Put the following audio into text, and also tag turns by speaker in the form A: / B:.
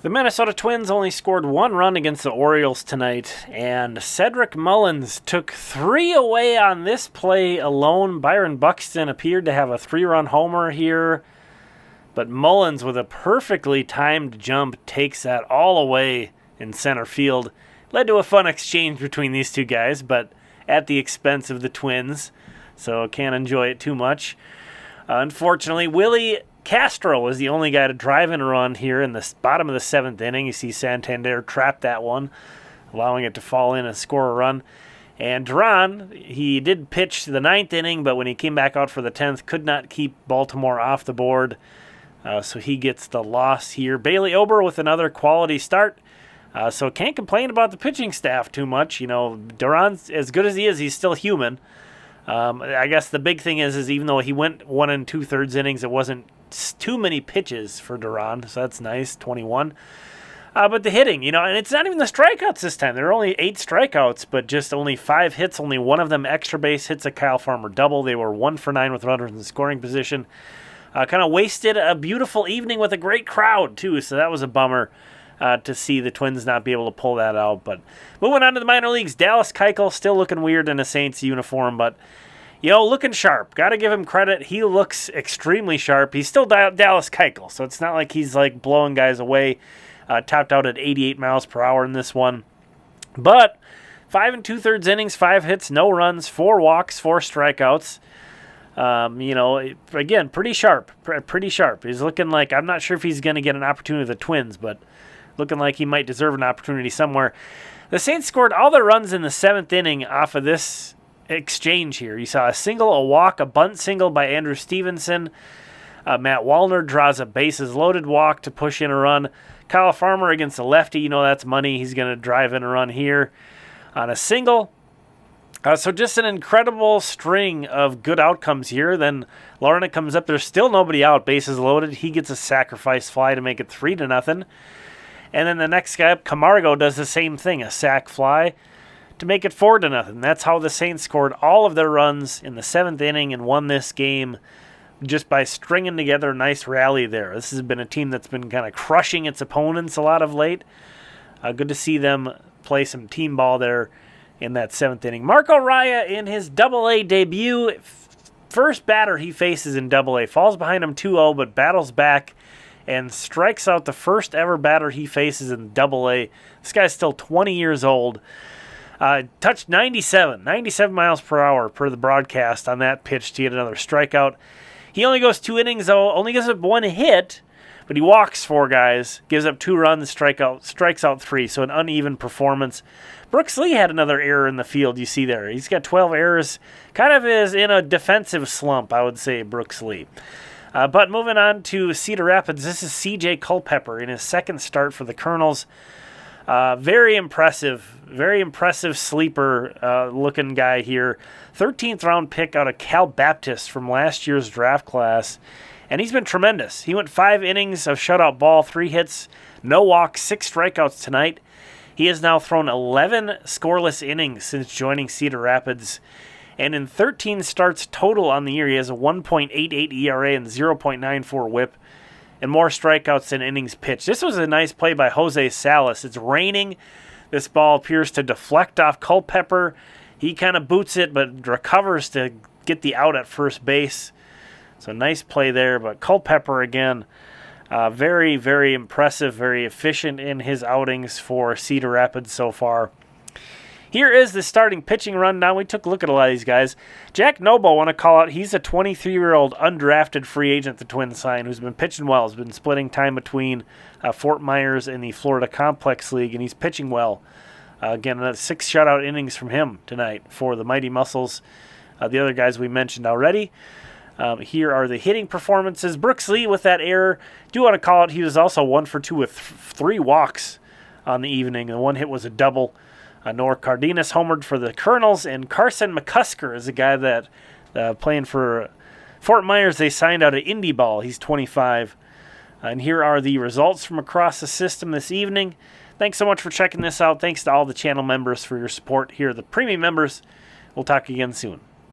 A: The Minnesota Twins only scored 1 run against the Orioles tonight, and Cedric Mullins took 3 away on this play alone. Byron Buxton appeared to have a 3-run homer here, but Mullins, with a perfectly timed jump, takes that all away in center field. Led to a fun exchange between these two guys, but at the expense of the Twins, so can't enjoy it too much. Unfortunately, Willie Castro was the only guy to drive in a run here in the bottom of the 7th inning. You see Santander trap that one, allowing it to fall in and score a run. And Duran, he did pitch the 9th inning, but when he came back out for the 10th, could not keep Baltimore off the board. So he gets the loss here. Bailey Ober with another quality start. So can't complain about the pitching staff too much. You know, Duran's, as good as he is, he's still human. I guess the big thing is even though he went 1 2/3 innings, it wasn't too many pitches for Duran, so that's nice, 21. But the hitting, and it's not even the strikeouts this time. There are only 8 strikeouts, but just only 5 hits, only one of them extra base hits, a Kyle Farmer double. They were 1 for 9 with runners in scoring position. Kind of wasted a beautiful evening with a great crowd, too, so that was a bummer to see the Twins not be able to pull that out. But moving on to the minor leagues, Dallas Keuchel still looking weird in a Saints uniform, but looking sharp. Got to give him credit. He looks extremely sharp. He's still Dallas Keuchel, so it's not like he's blowing guys away. Topped out at 88 miles per hour in this one. But 5 2/3 innings, 5 hits, no runs, 4 walks, 4 strikeouts. Again, pretty sharp. Pretty sharp. He's looking like, I'm not sure if he's going to get an opportunity with the Twins, but looking like he might deserve an opportunity somewhere. The Saints scored all their runs in the 7th inning off of this exchange here. You saw a single, a walk, a bunt single by Andrew Stevenson. Matt Wallner draws a bases-loaded walk to push in a run. Kyle Farmer against a lefty, that's money. He's going to drive in a run here on a single. So just an incredible string of good outcomes here. Then Larnach comes up. There's still nobody out. Bases loaded. He gets a sacrifice fly to make it 3-0. And then the next guy up, Camargo, does the same thing, a sac fly to make it 4-0. That's how the Saints scored all of their runs in the 7th inning and won this game just by stringing together a nice rally there. This has been a team that's been kind of crushing its opponents a lot of late. Good to see them play some team ball there in that 7th inning. Marco Raya in his Double-A debut. First batter he faces in Double-A. Falls behind him 2-0, but battles back and strikes out the first ever batter he faces in Double-A. This guy's still 20 years old. Touched 97 miles per hour per the broadcast on that pitch to get another strikeout. He only goes 2 innings, though, only gives up 1 hit, but he walks 4 guys, gives up 2 runs, strikes out 3, so an uneven performance. Brooks Lee had another error in the field, you see there. He's got 12 errors, kind of is in a defensive slump, I would say, Brooks Lee. But moving on to Cedar Rapids, this is C.J. Culpepper in his 2nd start for the Colonels. Very impressive sleeper looking guy here. 13th round pick out of Cal Baptist from last year's draft class. And he's been tremendous. He went 5 innings of shutout ball, 3 hits, no walks, 6 strikeouts tonight. He has now thrown 11 scoreless innings since joining Cedar Rapids. And in 13 starts total on the year, he has a 1.88 ERA and 0.94 whip. And more strikeouts than innings pitched. This was a nice play by Jose Salas. It's raining. This ball appears to deflect off Culpepper. He kind of boots it, but recovers to get the out at first base. So nice play there. But Culpepper, again, very, very impressive, very efficient in his outings for Cedar Rapids so far. Here is the starting pitching rundown. We took a look at a lot of these guys. Jack Noble, I want to call out. He's a 23-year-old undrafted free agent the Twins signed who's been pitching well. Has been splitting time between Fort Myers and the Florida Complex League, and he's pitching well. Again, 6 shutout innings from him tonight for the Mighty Muscles. The other guys we mentioned already. Here are the hitting performances. Brooks Lee with that error. Do want to call out he was also 1 for 2 with 3 walks on the evening. The 1 hit was a double. Nor Cardenas homered for the Colonels, and Carson McCusker is a guy that playing for Fort Myers. They signed out of Indy Ball. He's 25. And here are the results from across the system this evening. Thanks so much for checking this out. Thanks to all the channel members for your support. Here are the premium members. We'll talk again soon.